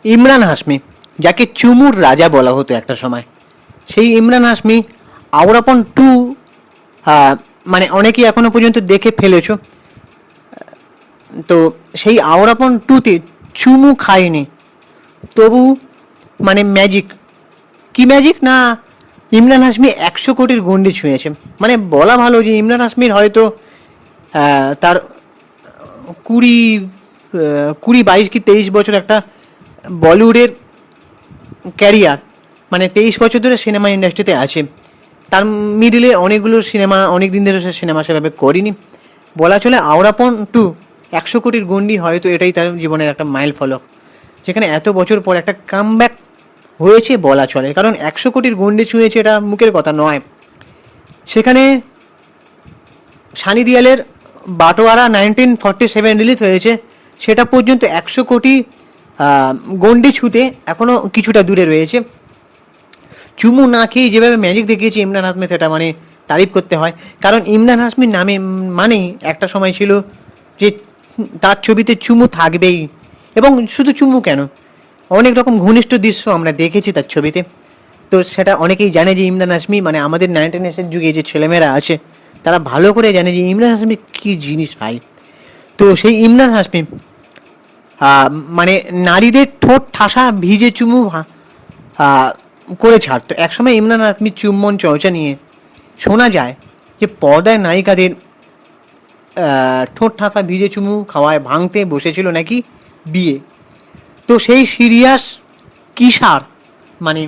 ইমরান হাশমি, যাকে চুমুর রাজা বলা হতো একটা সময়, সেই ইমরান হাশমি আওরাপন টু, মানে অনেকেই এখনো পর্যন্ত দেখে ফেলেছো। তো সেই আওরাপন টুতে চুমু খায়নি, তবু মানে ম্যাজিক, কি ম্যাজিক না, ইমরান হাশমি 100 কোটির গণ্ডি ছুঁয়েছে। মানে বলা ভালো যে ইমরান হাশমির হয়তো তার কুড়ি 22 কি 23 বছর একটা বলিউডের ক্যারিয়ার, মানে 23 বছর ধরে সিনেমা ইন্ডাস্ট্রিতে আছে। তার মিডিলে অনেকগুলো সিনেমা, অনেক দিন ধরে সে সিনেমা সেভাবে করেনি। বলা চলে আওরাপন টু 100 কোটির গণ্ডি, হয়তো এটাই তার জীবনের একটা মাইল ফলক, যেখানে এত বছর পর একটা কামব্যাক হয়েছে বলা চলে। কারণ 100 কোটির গণ্ডি ছুঁয়েছে, এটা মুখের কথা নয়। সেখানে সানি দেওয়ালের বাটোয়ারা 1947 রিলিজ হয়েছে, সেটা পর্যন্ত 100 কোটি গণ্ডি ছুঁতে এখনও কিছুটা দূরে রয়েছে। চুমু না খেয়ে যেভাবে ম্যাজিক দেখিয়েছে ইমরান হাশমি, সেটা মানে তারিফ করতে হয়। কারণ ইমরান হাশমির নামে মানেই একটা সময় ছিল যে তার ছবিতে চুমু থাকবেই, এবং শুধু চুমু কেন, অনেক রকম ঘনিষ্ঠ দৃশ্য আমরা দেখেছি তার ছবিতে। তো সেটা অনেকেই জানে যে ইমরান হাশমি, মানে আমাদের 1990s যুগে যে ছেলেমেয়েরা আছে তারা ভালো করে জানে যে ইমরান হাশমি কী জিনিস ভাই। তো সেই ইমরান হাশমি মানে নারীদের ঠোঁট ঠাসা ভিজে চুমু করে ছাড়তো। একসময় ইমরান হাশমির চুম্বন চর্চা নিয়ে শোনা যায় যে পর্দায় নায়িকাদের ঠোঁট ঠাসা ভিজে চুমু খাওয়ায় ভাঙতে বসেছিল নাকি বিয়ে। তো সেই সিরিয়াস কিসার, মানে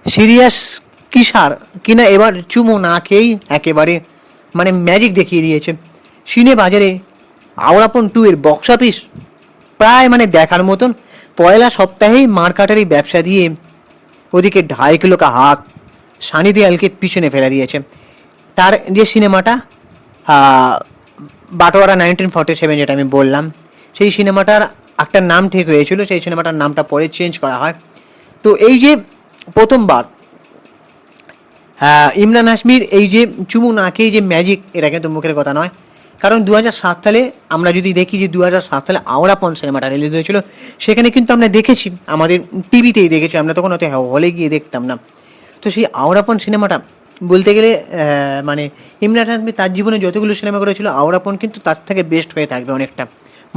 সিরিয়াস কিসার কিনা এবার চুমু না খেয়েই একেবারে মানে ম্যাজিক দেখিয়ে দিয়েছে। সিনে বাজারে আওরাপন টু এর বক্স অফিস প্রায় মানে দেখার মতন। পয়লা সপ্তাহেই মার্কাটারি ব্যবসা দিয়ে ওদিকে 2.5 কিলো কা হাত সানি দেওয়ালকে পিছনে ফেলে দিয়েছে। তার যে সিনেমাটা বাটোয়ারা 1947, যেটা আমি বললাম, সেই সিনেমাটার একটা নাম ঠিক হয়েছিল, সেই সিনেমাটার নামটা পরে চেঞ্জ করা হয়। তো এই যে প্রথমবার ইমরান হাশমির এই যে চুমু না খেয়ে যে ম্যাজিক, এটা কিন্তু মুখের কথা নয়। কারণ 2007 সালে আমরা যদি দেখি যে 2007 সালে আওরাপন সিনেমাটা রিলিজ হয়েছিল, সেখানে কিন্তু আমরা দেখেছি, আমাদের টিভিতেই দেখেছি, আমরা তখন হয়তো হলে গিয়ে দেখতাম না। তো সেই আওরাপন সিনেমাটা বলতে গেলে মানে ইমরান হাশমি তার জীবনে যতগুলো সিনেমা করেছিল, আওরাপন কিন্তু তার থেকে বেস্ট হয়ে থাকবে অনেকটা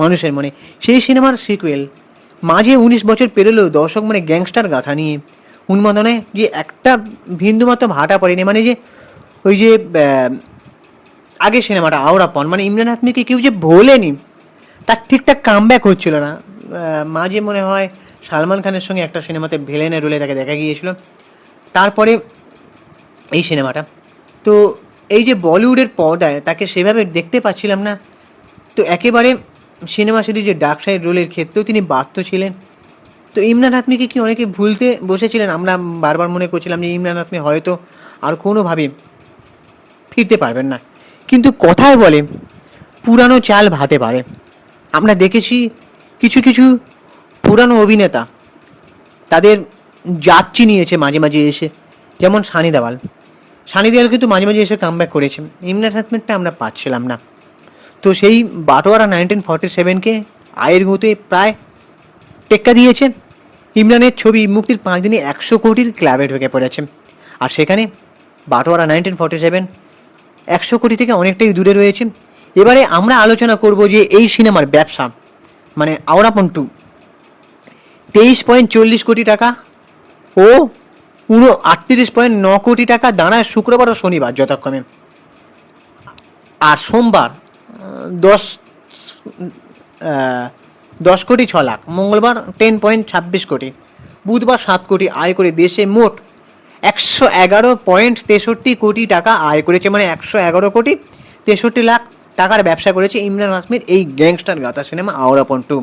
মানুষের মনে। সেই সিনেমার সিকুয়েল মাঝে 19 বছর পেরোলেও দর্শক মানে গ্যাংস্টার গাথা নিয়ে উন্মাদনায় যে একটা বিন্দুমাত্র ভাটা পড়েনি। মানে যে ওই যে আগে সিনেমাটা আওরাপন, মানে ইমরান হাশমিকে কেউ যে ভোলেনি, তার ঠিকঠাক কামব্যাক হচ্ছিল না। মাঝে মনে হয় সালমান খানের সঙ্গে একটা সিনেমাতে ভিলেনের রোলে তাকে দেখা গিয়েছিল, তারপরে এই সিনেমাটা। তো এই যে বলিউডের পর্দায় তাকে সেভাবে দেখতে পাচ্ছিলাম না। তো একেবারে সিনেমা সিরিজের ডার্ক সাইড রোলের ক্ষেত্রেও তিনি ব্যর্থ ছিলেন। তো ইমরান হাশমিকে কি অনেকে ভুলতে বসেছিলেন? আমরা বারবার মনে করছিলাম যে ইমরান হাশমি হয়তো আর কোনোভাবে ফিরতে পারবেন না। কিন্তু কথায় বলে পুরানো চাল ভাতে পারে। আমরা দেখেছি কিছু কিছু পুরানো অভিনেতা তাদের যাত্রী নিয়েছে মাঝে মাঝে এসে, যেমন সানি দেওয়াল। সানি দেওয়াল কিন্তু মাঝে মাঝে এসে কামব্যাক করেছে, ইমরান হাশমিরটা আমরা পাচ্ছিলাম না। তো সেই বাটোয়ারা 1947কে আয়ের গতি প্রায় টেক্কা দিয়েছে। ইমরানের ছবি মুক্তির 5 দিনে 100 কোটির ক্লাবে ঢুকে পড়েছে। আর সেখানে বাটোয়ারা 1947 100 কোটি থেকে অনেকটাই দূরে রয়েছে। এবারে আমরা আলোচনা করব যে এই সিনেমার ব্যবসা, মানে আওরাপন টু 23.40 কোটি টাকা ও 38.9 কোটি টাকা দাঁড়ায় শুক্রবার ও শনিবার যথাক্রমে। আর সোমবার 10.06 কোটি, মঙ্গলবার 10.26 কোটি, বুধবার 7 কোটি আয় করে দেশে মোট 111.63 কোটি টাকা আয় করেছে। মানে 111.63 কোটি টাকার ব্যবসা করেছে ইমরান হাশমির এই গ্যাংস্টার গাথা সিনেমা আওরাপন টু।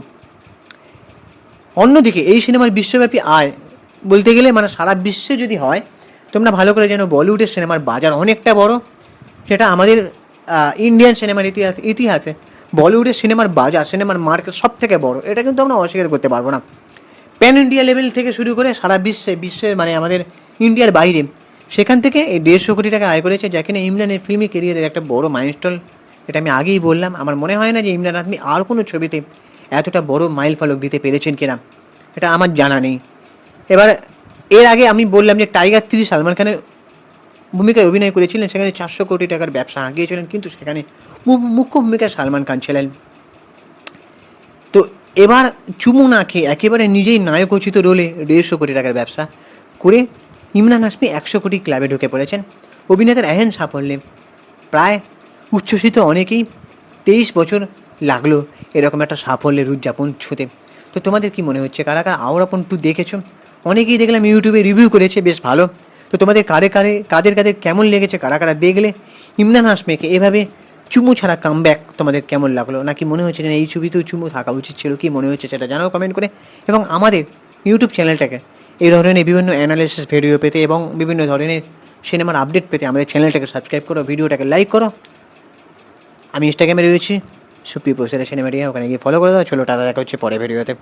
অন্যদিকে এই সিনেমার বিশ্বব্যাপী আয় বলতে গেলে মানে সারা বিশ্বে যদি হয়, তোমরা ভালো করে জানো বলিউডের সিনেমার বাজার অনেকটা বড়। সেটা আমাদের ইন্ডিয়ান সিনেমার ইতিহাসে বলিউডের সিনেমার বাজার, সিনেমার মার্কেট সব থেকে বড়, এটা কিন্তু আমরা অস্বীকার করতে পারবো না। প্যান ইন্ডিয়া লেভেল থেকে শুরু করে সারা বিশ্বের মানে আমাদের ইন্ডিয়ার বাইরে, সেখান থেকে এই 150 কোটি টাকা আয় করেছে, যা কিনা ইমরানের ফিল্মি ক্যারিয়ারের একটা বড় মাইলস্টোন। এটা আমি আগেই বললাম। আমার মনে হয় না যে ইমরান হাশমি আর কোনো ছবিতে এতটা বড় মাইল ফলক দিতে পেরেছেন কিনা এটা আমার জানা নেই। এবার এর আগে আমি বললাম যে টাইগার 3 সালমান খানের ভূমিকায় অভিনয় করেছিলেন, সেখানে 400 কোটি টাকার ব্যবসা হাঁকিয়েছিলেন, কিন্তু সেখানে মুখ্য ভূমিকায় সালমান খান ছিলেন। তো এবার চুমু না খেয়ে একেবারে নিজেই নায়কোচিত রোলে 150 কোটি টাকার ব্যবসা করে ইমরান হাশমি 100 কোটি ক্লাবে ঢুকে পড়েছেন। অভিনেতার এহেন সাফল্যে প্রায় উচ্ছ্বসিত অনেকেই। 23 বছর লাগলো এরকম একটা সাফল্যের উদযাপন ছুঁতে। তো তোমাদের কি মনে হচ্ছে, কারা কারা আওরাপন 2 দেখেছো? অনেকেই দেখলাম ইউটিউবে রিভিউ করেছে, বেশ ভালো। তো তোমাদের কাদের কেমন লেগেছে, কারা কারা দেখলে? ইমরান হাশমিকে এভাবে চুমু ছাড়া কামব্যাক তোমাদের কেমন লাগলো? নাকি মনে হচ্ছে যে এই ছবিতেও চুমু থাকা উচিত ছিল? কি মনে হচ্ছে সেটা জানাও কমেন্ট করে। এবং আমাদের ইউটিউব চ্যানেলটাকে এই ধরনের বিভিন্ন অ্যানালিসিস ভিডিও পেতে এবং বিভিন্ন ধরনের সিনেমার আপডেট পেতে আমাদের চ্যানেলটাকে সাবস্ক্রাইব করো, ভিডিওটাকে লাইক করো। আমি ইনস্টাগ্রামে রয়েছি সুপ্রিয় প্রসারে সিনেমাটিয়া, ওখানে গিয়ে ফলো করে দাও। চলো টাটা, দেখা হচ্ছে পরে ভিডিওতে।